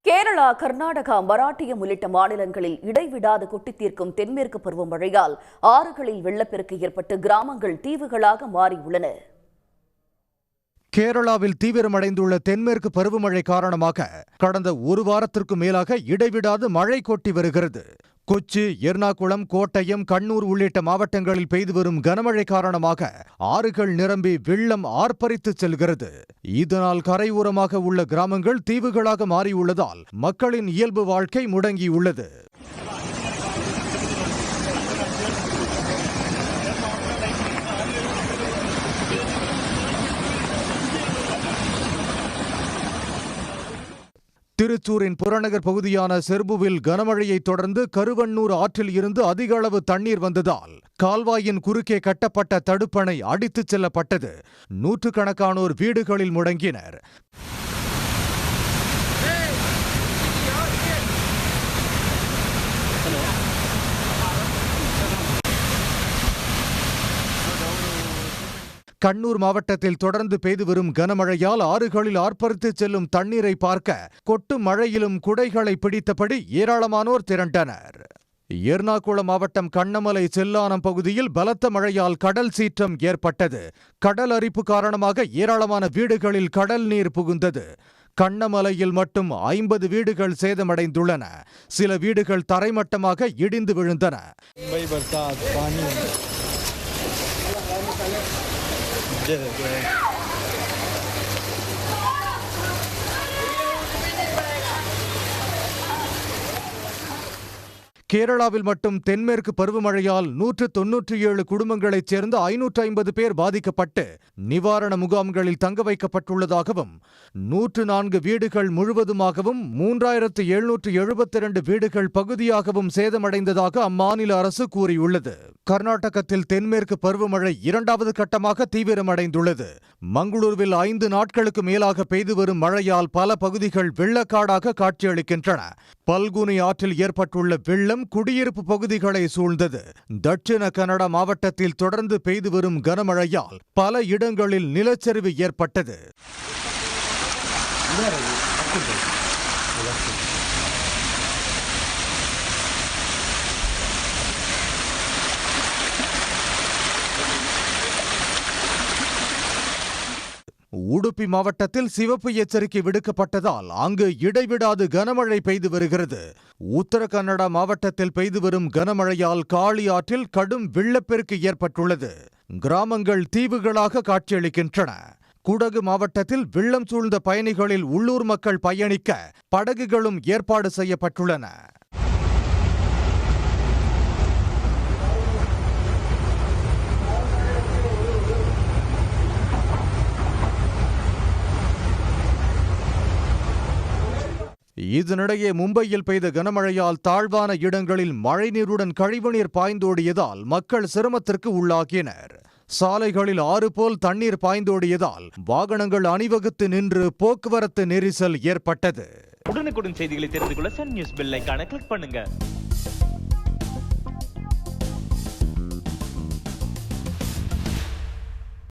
கேரளா, கர்நாடகா, மராட்டியம் உள்ளிட்ட மாநிலங்களில் இடைவிடாது கொட்டித் தீர்க்கும் தென்மேற்கு பருவமழையால் ஆறுகளில் வெள்ளப்பெருக்கு ஏற்பட்டு கிராமங்கள் தீவுகளாக மாறியுள்ளன. கேரளாவில் தீவிரமடைந்துள்ள தென்மேற்கு பருவமழை காரணமாக கடந்த ஒரு வாரத்திற்கு மேலாக இடைவிடாது மழை கொட்டி வருகிறது. கொச்சி, எர்ணாகுளம், கோட்டயம், கண்ணூர் உள்ளிட்ட மாவட்டங்களில் பெய்து வரும் கனமழை காரணமாக ஆறுகள் நிரம்பி வெள்ளம் ஆர்ப்பரித்து செல்கிறது. இதனால் கரையோரமாக உள்ள கிராமங்கள் தீவுகளாக மாறியுள்ளதால் மக்களின் இயல்பு வாழ்க்கை முடங்கியுள்ளது. திருச்சூரின் புறநகர் பகுதியான செர்புவில் கனமழையை தொடர்ந்து கருவண்ணூர் ஆற்றில் இருந்து அதிக அளவு தண்ணீர் வந்ததால் கால்வாயின் குறுக்கே கட்டப்பட்ட தடுப்பணை அடித்துச் செல்லப்பட்டது. நூற்றுக்கணக்கானோர் வீடுகளில் முடங்கினர். கண்ணூர் மாவட்டத்தில் தொடர்ந்து பெய்து வரும் கனமழையால் ஆறுகளில் ஆர்ப்பரித்து செல்லும் தண்ணீரை பார்க்க கொட்டும் மழையிலும் குடைகளை பிடித்தபடி ஏராளமானோர் திரண்டனர். எர்ணாகுளம் மாவட்டம் கண்ணமலை செல்லானம் பகுதியில் பலத்த மழையால் கடல் சீற்றம் ஏற்பட்டது. கடல் அரிப்பு காரணமாக ஏராளமான வீடுகளில் கடல் நீர் புகுந்தது. கண்ணமலையில் மட்டும் 50 வீடுகள் சேதமடைந்துள்ளன. சில வீடுகள் தரைமட்டமாக இடிந்து விழுந்தன. கேரளாவில் மட்டும் தென்மேற்கு பருவமழையால் 197 குடும்பங்களைச் சேர்ந்த 550 பேர் பாதிக்கப்பட்டு நிவாரண முகாம்களில் தங்க வைக்கப்பட்டுள்ளதாகவும் 104 வீடுகள் முழுவதுமாகவும் 3772 வீடுகள் பகுதியாகவும் சேதமடைந்ததாக அம்மாநில அரசு கூறியுள்ளது. கர்நாடகத்தில் தென்மேற்கு பருவமழை 2வது கட்டமாக தீவிரமடைந்துள்ளது. மங்களூருவில் 5 நாட்களுக்கு மேலாக பெய்து வரும் மழையால் பல பகுதிகள் வெள்ளக்காடாக காட்சியளிக்கின்றன. பல்குனி ஆற்றில் ஏற்பட்டுள்ள வெள்ளம் குடியிருப்பு பகுதிகளை சூழ்ந்தது. தட்சிண கன்னடா மாவட்டத்தில் தொடர்ந்து பெய்து வரும் கனமழையால் பல இடங்களில் நிலச்சரிவு ஏற்பட்டது. உடுப்பி மாவட்டத்தில் சிவப்பு எச்சரிக்கை விடுக்கப்பட்டதால் அங்கு இடைவிடாது கனமழை பெய்து வருகிறது. உத்தர கன்னடா மாவட்டத்தில் பெய்து வரும் கனமழையால் காளி ஆற்றில் கடும் வெள்ளப்பெருக்கு ஏற்பட்டுள்ளது. கிராமங்கள் தீவுகளாக காட்சியளிக்கின்றன. குடகு மாவட்டத்தில் வெள்ளம் சூழ்ந்த பயணிகளில் உள்ளூர் மக்கள் பயணிக்க படகுகளும் ஏற்பாடு செய்யப்பட்டுள்ளன. இதனிடையே மும்பையில் பெய்த கனமழையால் தாழ்வான இடங்களில் மழைநீருடன் கழிவுநீர் பாய்ந்தோடியதால் மக்கள் சிரமத்திற்கு உள்ளாகினர். சாலைகளில் ஆறு போல் தண்ணீர் பாய்ந்தோடியதால் வாகனங்கள் அணிவகுத்து நின்று போக்குவரத்து நெரிசல் ஏற்பட்டது. உடனுக்குடன் செய்திகளை தெரிந்து கொள்ள சன் நியூஸ் பெல் ஐகானை கிளிக் பண்ணுங்க.